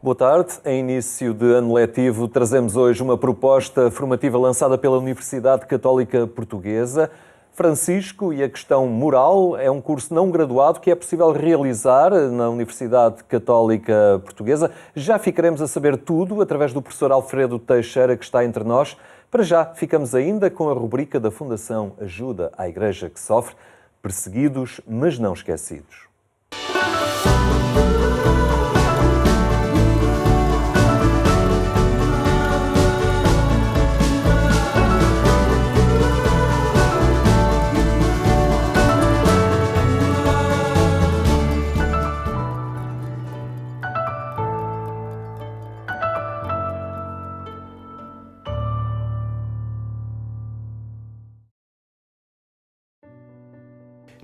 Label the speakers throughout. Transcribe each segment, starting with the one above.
Speaker 1: Boa tarde. Em início de ano letivo, trazemos hoje uma proposta formativa lançada pela Universidade Católica Portuguesa. Francisco e a questão moral é um curso não graduado que é possível realizar na Universidade Católica Portuguesa. Já ficaremos a saber tudo através do professor Alfredo Teixeira, que está entre nós. Para já, ficamos ainda com a rubrica da Fundação Ajuda à Igreja que Sofre, perseguidos, mas não esquecidos.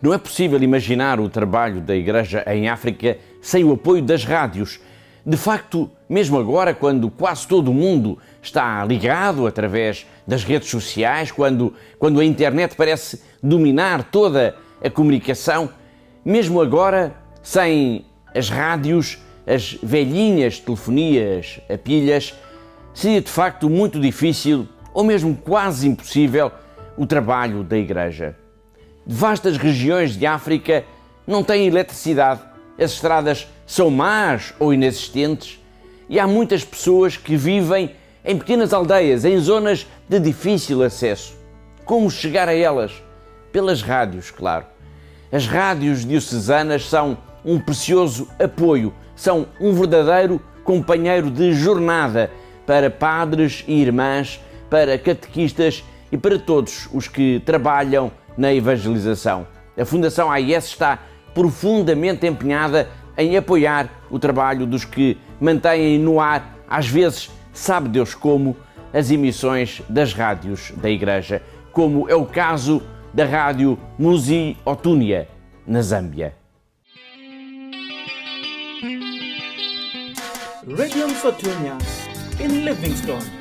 Speaker 2: Não é possível imaginar o trabalho da Igreja em África sem o apoio das rádios. De facto, mesmo agora, quando quase todo o mundo está ligado através das redes sociais, quando a internet parece dominar toda a comunicação, mesmo agora, sem as rádios, as velhinhas telefonias a pilhas, seria de facto muito difícil, ou mesmo quase impossível, o trabalho da Igreja. Vastas regiões de África não têm eletricidade, as estradas são más ou inexistentes e há muitas pessoas que vivem em pequenas aldeias, em zonas de difícil acesso. Como chegar a elas? Pelas rádios, claro. As rádios diocesanas são um precioso apoio, são um verdadeiro companheiro de jornada para padres e irmãs, para catequistas e para todos os que trabalham na evangelização. A Fundação AIS está profundamente empenhada em apoiar o trabalho dos que mantêm no ar, às vezes, sabe Deus como, as emissões das rádios da Igreja, como é o caso da rádio Muzi Otunia, na Zâmbia.
Speaker 3: Radio Otunia, in Livingstone.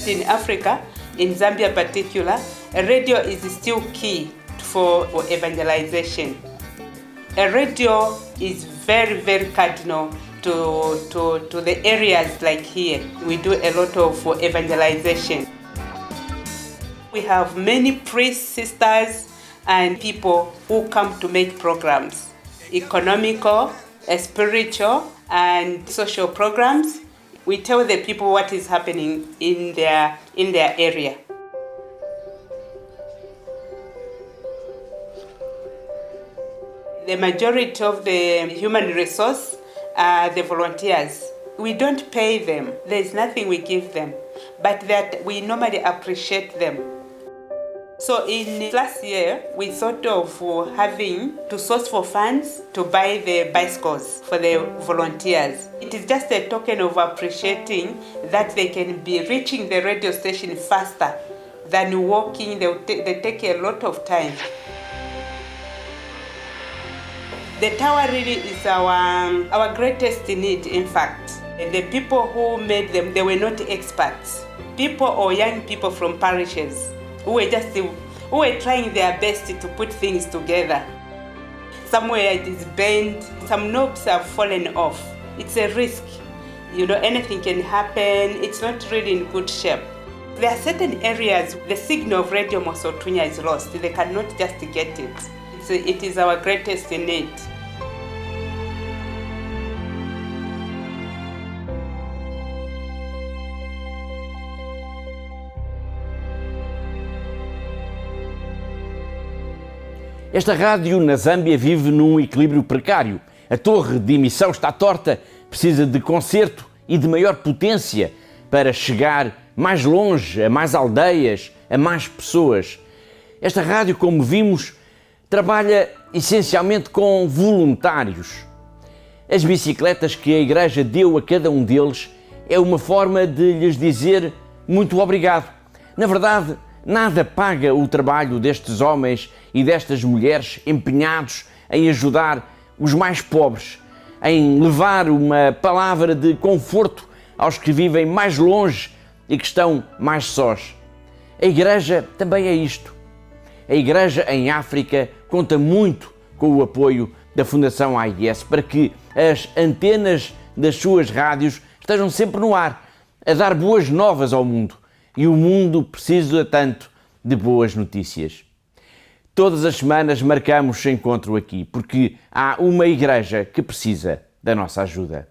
Speaker 4: In Africa, in Zambia in particular, a radio is still key for evangelization. A radio is very, very cardinal to the areas like here. We do a lot of evangelization. We have many priests, sisters, and people who come to make programs, economical, spiritual, and social programs. We tell the people what is happening in their area. The majority of the human resource are the volunteers. We don't pay them. There's nothing we give them, but that we normally appreciate them. So in last year, we thought of having to source for funds to buy the bicycles for the volunteers. It is just a token of appreciating that they can be reaching the radio station faster than walking. They take a lot of time. The tower really is our greatest need, in fact. The people who made them, they were not experts. People or young people from parishes who were trying their best to put things together. Somewhere it is bent, some knobs have fallen off. It's a risk. Anything can happen. It's not really in good shape. There are certain areas the signal of Radio Muzi Otunia is lost. They cannot just get it. It is our greatest need.
Speaker 2: Esta rádio na Zâmbia vive num equilíbrio precário. A torre de emissão está torta, precisa de conserto e de maior potência para chegar mais longe, a mais aldeias, a mais pessoas. Esta rádio, como vimos, trabalha essencialmente com voluntários. As bicicletas que a Igreja deu a cada um deles é uma forma de lhes dizer muito obrigado. Na verdade, nada paga o trabalho destes homens e destas mulheres empenhados em ajudar os mais pobres, em levar uma palavra de conforto aos que vivem mais longe e que estão mais sós. A Igreja também é isto. A Igreja em África conta muito com o apoio da Fundação AIDS para que as antenas das suas rádios estejam sempre no ar, a dar boas novas ao mundo. E o mundo precisa tanto de boas notícias. Todas as semanas marcamos encontro aqui, porque há uma igreja que precisa da nossa ajuda.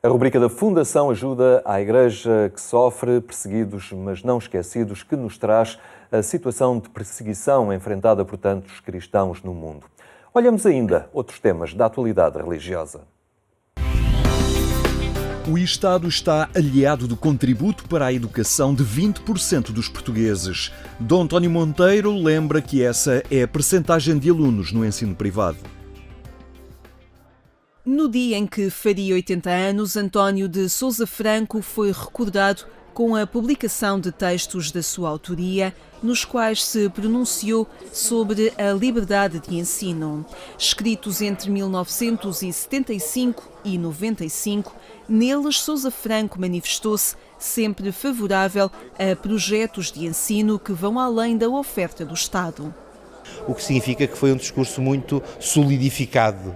Speaker 1: A rubrica da Fundação ajuda à Igreja que sofre, perseguidos mas não esquecidos, que nos traz a situação de perseguição enfrentada por tantos cristãos no mundo. Olhamos ainda outros temas da atualidade religiosa.
Speaker 5: O Estado está aliado do contributo para a educação de 20% dos portugueses. Dom António Monteiro lembra que essa é a percentagem de alunos no ensino privado.
Speaker 6: No dia em que faria 80 anos, António de Sousa Franco foi recordado com a publicação de textos da sua autoria, nos quais se pronunciou sobre a liberdade de ensino. Escritos entre 1975 e 95, neles Sousa Franco manifestou-se sempre favorável a projetos de ensino que vão além da oferta do Estado.
Speaker 7: O que significa que foi um discurso muito solidificado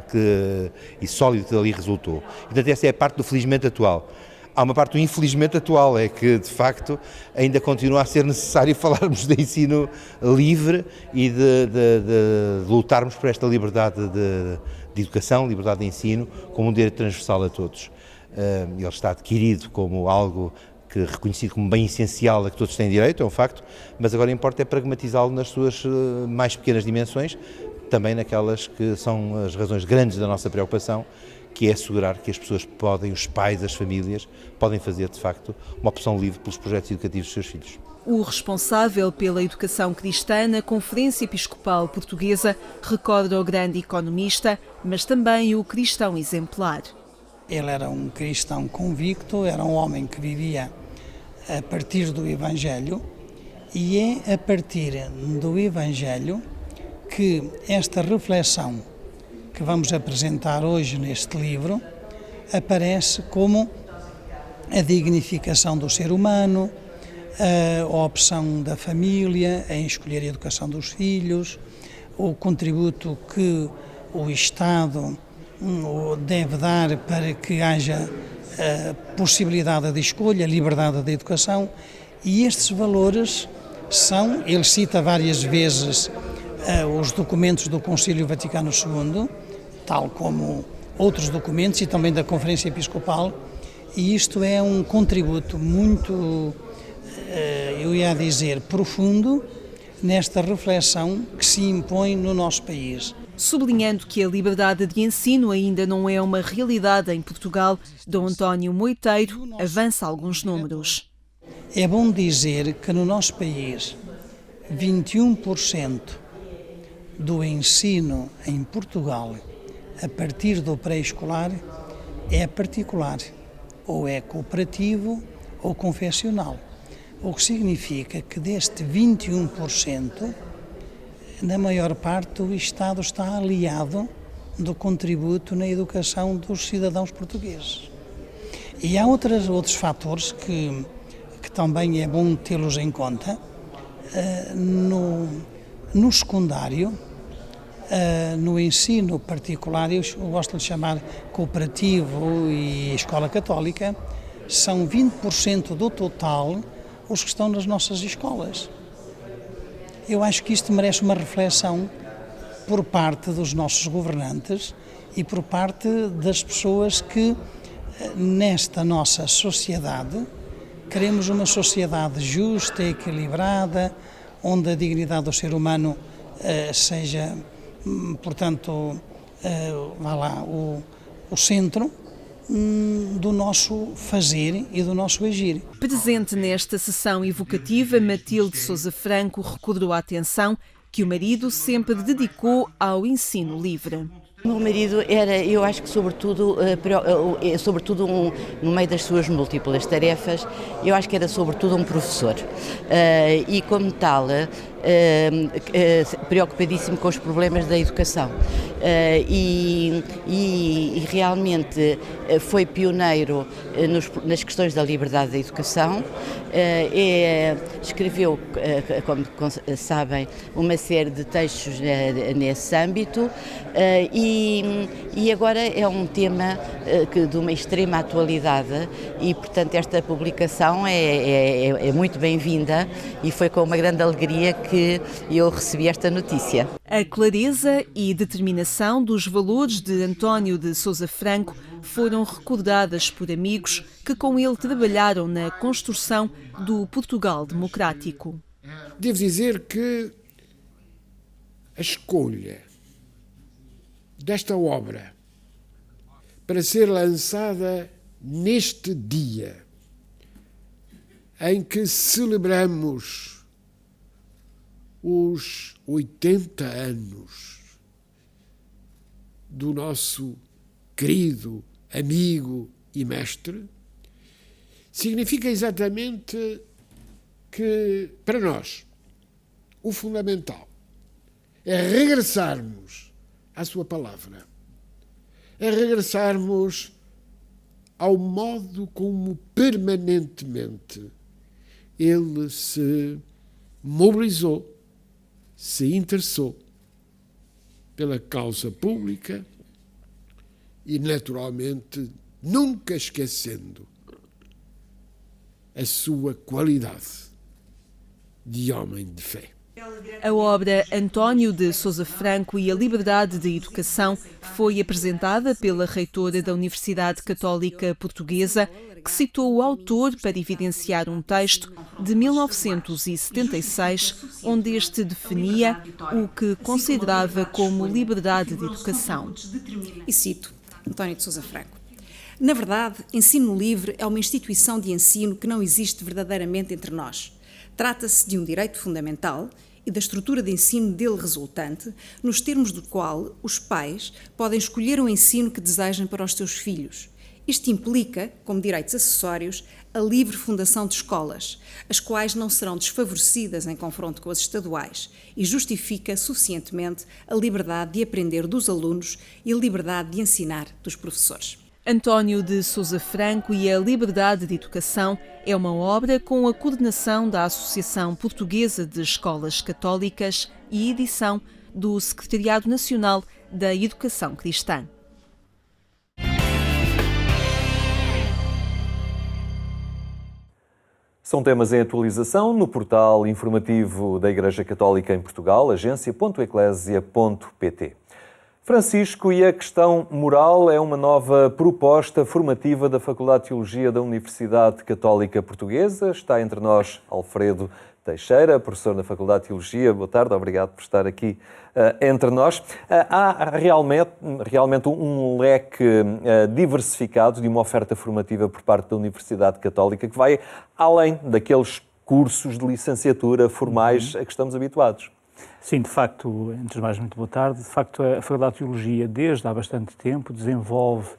Speaker 7: e sólido que dali resultou. Portanto, essa é a parte do felizmente atual. Há uma parte do infelizmente atual, é que, de facto, ainda continua a ser necessário falarmos de ensino livre e de lutarmos por esta liberdade de educação, liberdade de ensino, como um direito transversal a todos. Ele está adquirido como algo reconhecido como bem essencial a que todos têm direito, é um facto, mas agora importa é pragmatizá-lo nas suas mais pequenas dimensões, também naquelas que são as razões grandes da nossa preocupação, que é assegurar que as pessoas podem, os pais, as famílias, podem fazer, de facto, uma opção livre pelos projetos educativos dos seus filhos.
Speaker 6: O responsável pela educação cristã na Conferência Episcopal Portuguesa recorda o grande economista, mas também o cristão exemplar.
Speaker 8: Ele era um cristão convicto, era um homem que vivia a partir do Evangelho, e é a partir do Evangelho que esta reflexão que vamos apresentar hoje neste livro aparece como a dignificação do ser humano, a opção da família em escolher a educação dos filhos, o contributo que o Estado deve dar para que haja a possibilidade de escolha, a liberdade da educação, e estes valores são, ele cita várias vezes os documentos do Concílio Vaticano II, tal como outros documentos e também da Conferência Episcopal, e isto é um contributo muito, eu ia dizer, profundo nesta reflexão que se impõe no nosso país.
Speaker 6: Sublinhando que a liberdade de ensino ainda não é uma realidade em Portugal, Dom António Monteiro avança alguns números.
Speaker 8: É bom dizer que no nosso país 21% do ensino em Portugal a partir do pré-escolar é particular, ou é cooperativo ou confessional, o que significa que deste 21%, na maior parte, o Estado está aliado do contributo na educação dos cidadãos portugueses. E há outros fatores que também é bom tê-los em conta. No secundário, no ensino particular, eu gosto de chamar cooperativo e escola católica, são 20% do total os que estão nas nossas escolas. Eu acho que isto merece uma reflexão por parte dos nossos governantes e por parte das pessoas que, nesta nossa sociedade, queremos uma sociedade justa, equilibrada, onde a dignidade do ser humano seja, portanto, o centro do nosso fazer e do nosso agir.
Speaker 6: Presente nesta sessão evocativa, Matilde Sousa Franco recordou a atenção que o marido sempre dedicou ao ensino livre.
Speaker 9: O meu marido era, eu acho que sobretudo no meio das suas múltiplas tarefas, eu acho que era sobretudo um professor e como tal preocupadíssimo com os problemas da educação e realmente foi pioneiro nas questões da liberdade da educação. Escreveu, como sabem, uma série de textos nesse âmbito e agora é um tema de uma extrema atualidade e, portanto, esta publicação é muito bem-vinda e foi com uma grande alegria que eu recebi esta notícia.
Speaker 6: A clareza e determinação dos valores de António de Sousa Franco foram recordadas por amigos que com ele trabalharam na construção do Portugal democrático.
Speaker 10: Devo dizer que a escolha desta obra para ser lançada neste dia em que celebramos os 80 anos do nosso querido amigo e mestre, significa exatamente que, para nós, o fundamental é regressarmos à sua palavra, é regressarmos ao modo como permanentemente ele se mobilizou, se interessou pela causa pública e, naturalmente, nunca esquecendo a sua qualidade de homem de fé.
Speaker 6: A obra António de Sousa Franco e a Liberdade de Educação foi apresentada pela reitora da Universidade Católica Portuguesa, que citou o autor para evidenciar um texto de 1976, onde este definia o que considerava como liberdade de educação.
Speaker 11: E cito António de Sousa Franco: "Na verdade, ensino livre é uma instituição de ensino que não existe verdadeiramente entre nós. Trata-se de um direito fundamental e da estrutura de ensino dele resultante, nos termos do qual os pais podem escolher o ensino que desejem para os seus filhos. Isto implica, como direitos acessórios, a livre fundação de escolas, as quais não serão desfavorecidas em confronto com as estaduais, e justifica suficientemente a liberdade de aprender dos alunos e a liberdade de ensinar dos professores."
Speaker 6: António de Sousa Franco e a Liberdade de Educação é uma obra com a coordenação da Associação Portuguesa de Escolas Católicas e edição do Secretariado Nacional da Educação Cristã.
Speaker 1: São temas em atualização no portal informativo da Igreja Católica em Portugal, agência.eclesia.pt. Francisco e a questão moral é uma nova proposta formativa da Faculdade de Teologia da Universidade Católica Portuguesa. Está entre nós Alfredo Teixeira, professor na Faculdade de Teologia. Boa tarde, obrigado por estar aqui entre nós. Há realmente um leque diversificado de uma oferta formativa por parte da Universidade Católica que vai além daqueles cursos de licenciatura formais a que estamos habituados.
Speaker 12: Sim, de facto, antes de mais, muito boa tarde. De facto, a Faculdade de Teologia, desde há bastante tempo, desenvolve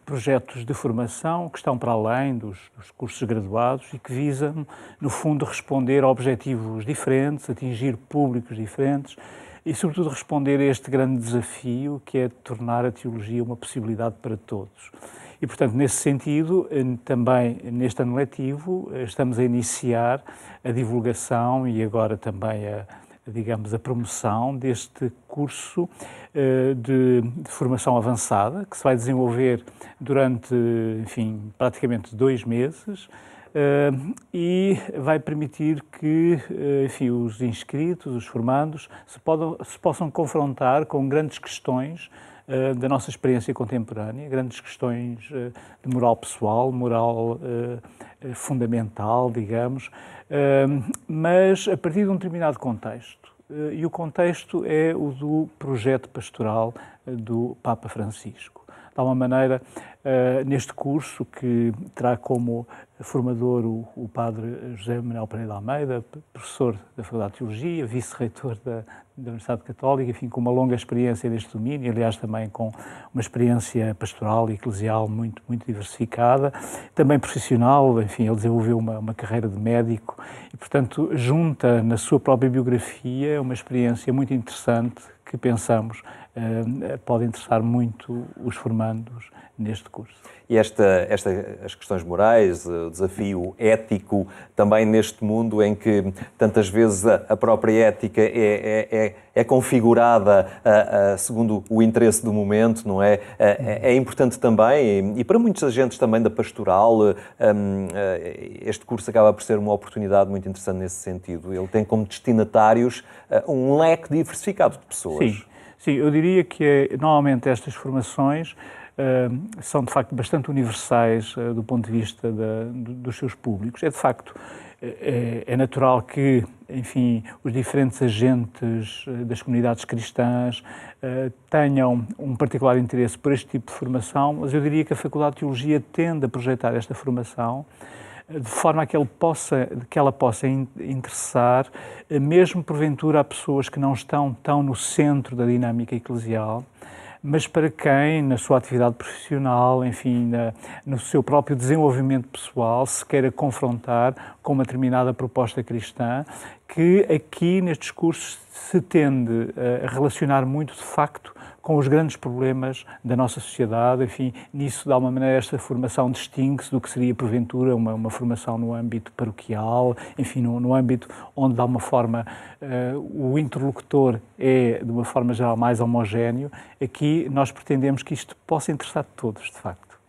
Speaker 12: projetos de formação que estão para além dos cursos graduados e que visam, no fundo, responder a objetivos diferentes, atingir públicos diferentes e, sobretudo, responder a este grande desafio que é tornar a teologia uma possibilidade para todos. E, portanto, nesse sentido, também neste ano letivo, estamos a iniciar a divulgação e agora também a promoção deste curso de formação avançada, que se vai desenvolver durante, praticamente 2 meses e vai permitir que, os inscritos, os formandos, se possam confrontar com grandes questões da nossa experiência contemporânea, grandes questões de moral pessoal, moral fundamental, digamos, mas a partir de um determinado contexto. E o contexto é o do projeto pastoral do Papa Francisco. De alguma maneira, neste curso, que terá como formador o padre José Manuel Pereira de Almeida, professor da Faculdade de Teologia, vice-reitor da Universidade Católica, enfim, com uma longa experiência neste domínio, aliás também com uma experiência pastoral e eclesial muito diversificada, também profissional, enfim, ele desenvolveu uma carreira de médico e, portanto, junta na sua própria biografia uma experiência muito interessante que pensamos pode interessar muito os formandos neste curso.
Speaker 1: E as questões morais, o desafio ético, também neste mundo em que tantas vezes a própria ética é configurada segundo o interesse do momento, não é? É importante também, e para muitos agentes também da pastoral, este curso acaba por ser uma oportunidade muito interessante nesse sentido. Ele tem como destinatários um leque diversificado de pessoas.
Speaker 12: Sim, eu diria que normalmente estas formações são de facto bastante universais do ponto de vista dos seus públicos. É de facto, é natural que, enfim, os diferentes agentes das comunidades cristãs tenham um particular interesse por este tipo de formação, mas eu diria que a Faculdade de Teologia tende a projetar esta formação de forma a que ela possa interessar, mesmo porventura a pessoas que não estão tão no centro da dinâmica eclesial, mas para quem, na sua atividade profissional, enfim, no seu próprio desenvolvimento pessoal, se queira confrontar com uma determinada proposta cristã, que aqui nestes cursos se tende a relacionar muito, de facto, com os grandes problemas da nossa sociedade. Enfim, nisso, de alguma maneira, esta formação distingue-se do que seria, porventura, uma formação no âmbito paroquial, enfim, no âmbito onde, de alguma forma, o interlocutor é, de uma forma geral, mais homogéneo. Aqui nós pretendemos que isto possa interessar todos, de facto.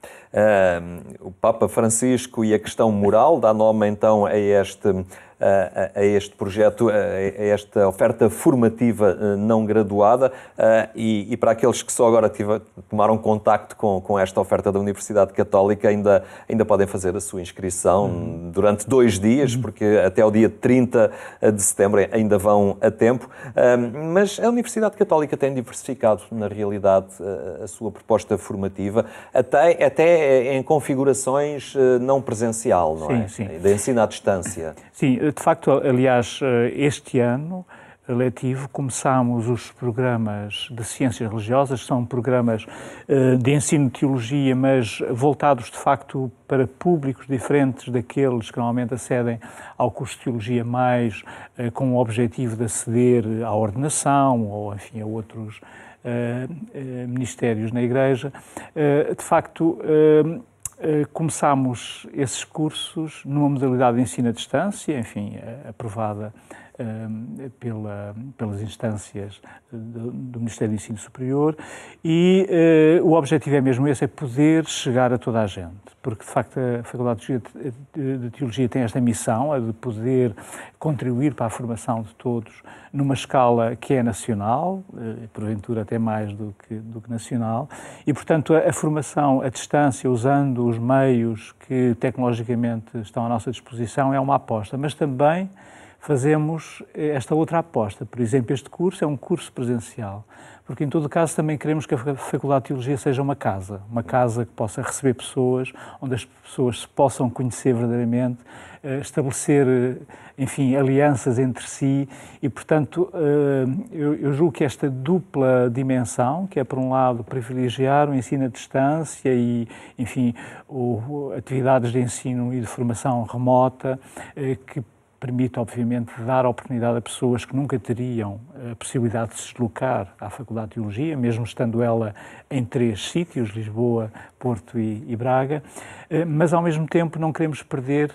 Speaker 1: O Papa Francisco e a questão moral dá nome, então, a este projeto, a esta oferta formativa não graduada, e para aqueles que só agora tomaram contacto com esta oferta da Universidade Católica, ainda podem fazer a sua inscrição durante 2 dias, porque até o dia 30 de setembro ainda vão a tempo. Mas a Universidade Católica tem diversificado, na realidade, a sua proposta formativa, até em configurações não presencial, não é?
Speaker 12: Sim.
Speaker 1: De ensino à distância.
Speaker 12: Sim, de facto, aliás, este ano letivo começámos os programas de ciências religiosas, que são programas de ensino de teologia, mas voltados de facto para públicos diferentes daqueles que normalmente acedem ao curso de teologia, mais com o objetivo de aceder à ordenação ou, enfim, a outros ministérios na Igreja. De facto, começámos esses cursos numa modalidade de ensino à distância, enfim, aprovada pelas instâncias do Ministério do Ensino Superior, e o objetivo é mesmo esse, é poder chegar a toda a gente, porque de facto a Faculdade de Teologia tem esta missão, a de poder contribuir para a formação de todos numa escala que é nacional, porventura até mais do que nacional, e portanto a formação à distância, usando os meios que tecnologicamente estão à nossa disposição, é uma aposta, mas também fazemos esta outra aposta. Por exemplo, este curso é um curso presencial, porque em todo caso também queremos que a Faculdade de Teologia seja uma casa que possa receber pessoas, onde as pessoas se possam conhecer verdadeiramente, estabelecer, enfim, alianças entre si e, portanto, eu julgo que esta dupla dimensão, que é, por um lado, privilegiar o ensino à distância e, enfim, atividades de ensino e de formação remota, que permite, obviamente, dar oportunidade a pessoas que nunca teriam a possibilidade de se deslocar à Faculdade de Teologia, mesmo estando ela em 3 sítios, Lisboa, Porto e Braga, mas, ao mesmo tempo, não queremos perder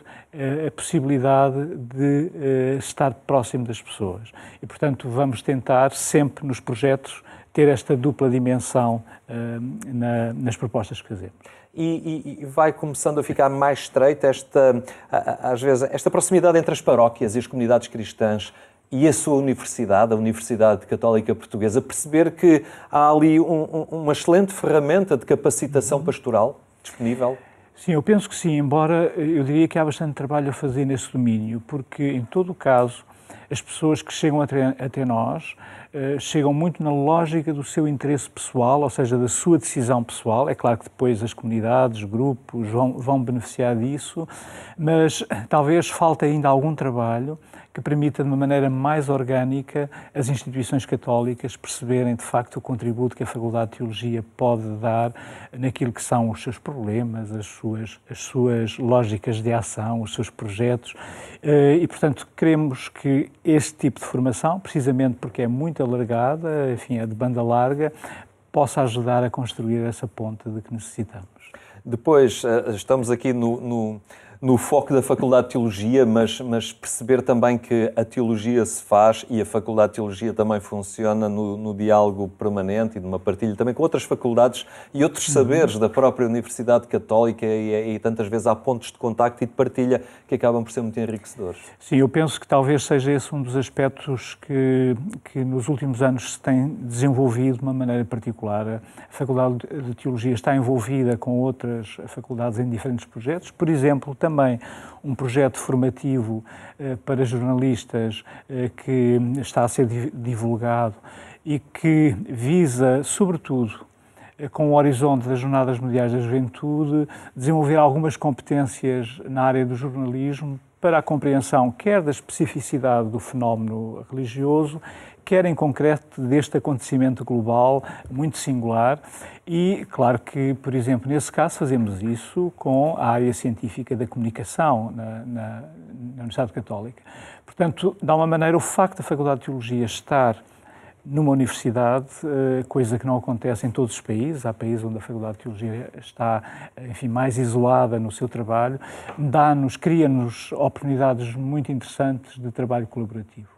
Speaker 12: a possibilidade de estar próximo das pessoas. E, portanto, vamos tentar sempre nos projetos ter esta dupla dimensão nas propostas que fazemos.
Speaker 1: E vai começando a ficar mais estreita às vezes, esta proximidade entre as paróquias e as comunidades cristãs e a sua universidade, a Universidade Católica Portuguesa, perceber que há ali uma excelente ferramenta de capacitação pastoral disponível?
Speaker 12: Sim, eu penso que sim, embora eu diria que há bastante trabalho a fazer nesse domínio, porque, em todo o caso, as pessoas que chegam até nós chegam muito na lógica do seu interesse pessoal, ou seja, da sua decisão pessoal. É claro que depois as comunidades, grupos vão beneficiar disso, mas talvez falte ainda algum trabalho que permita, de uma maneira mais orgânica, as instituições católicas perceberem, de facto, o contributo que a Faculdade de Teologia pode dar naquilo que são os seus problemas, as suas lógicas de ação, os seus projetos. E, portanto, queremos que este tipo de formação, precisamente porque é muito alargada, enfim, é de banda larga, possa ajudar a construir essa ponte de que necessitamos.
Speaker 1: Depois, estamos aqui no foco da Faculdade de Teologia, mas perceber também que a teologia se faz e a Faculdade de Teologia também funciona no diálogo permanente e numa partilha também com outras faculdades e outros saberes da própria Universidade Católica e tantas vezes há pontos de contacto e de partilha que acabam por ser muito enriquecedores.
Speaker 12: Sim, eu penso que talvez seja esse um dos aspectos que nos últimos anos se tem desenvolvido de uma maneira particular. A Faculdade de Teologia está envolvida com outras faculdades em diferentes projetos, por exemplo, também um projeto formativo para jornalistas que está a ser divulgado e que visa, sobretudo, com o horizonte das Jornadas Mundiais da Juventude, desenvolver algumas competências na área do jornalismo para a compreensão quer da especificidade do fenómeno religioso, quer em concreto deste acontecimento global muito singular e, claro que, por exemplo, nesse caso fazemos isso com a área científica da comunicação na Universidade Católica. Portanto, de alguma maneira, o facto da Faculdade de Teologia estar numa universidade, coisa que não acontece em todos os países, há países onde a Faculdade de Teologia está, enfim, mais isolada no seu trabalho, cria-nos oportunidades muito interessantes de trabalho colaborativo.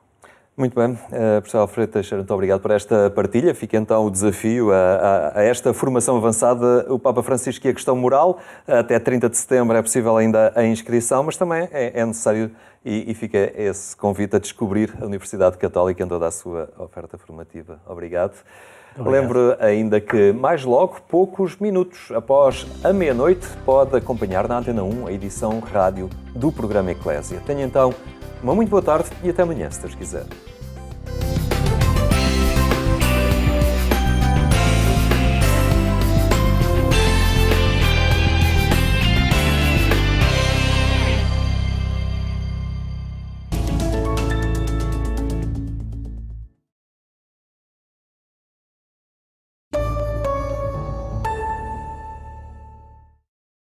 Speaker 1: Muito bem, professor Alfredo Teixeira, muito obrigado por esta partilha. Fica então o desafio a esta formação avançada, o Papa Francisco e a questão moral. Até 30 de setembro é possível ainda a inscrição, mas também é necessário e fica esse convite a descobrir a Universidade Católica em toda a sua oferta formativa. Obrigado. Lembro ainda que mais logo, poucos minutos após a meia-noite, pode acompanhar na Antena 1 a edição rádio do programa Eclésia. Tenha então uma muito boa tarde e até amanhã, se Deus quiser.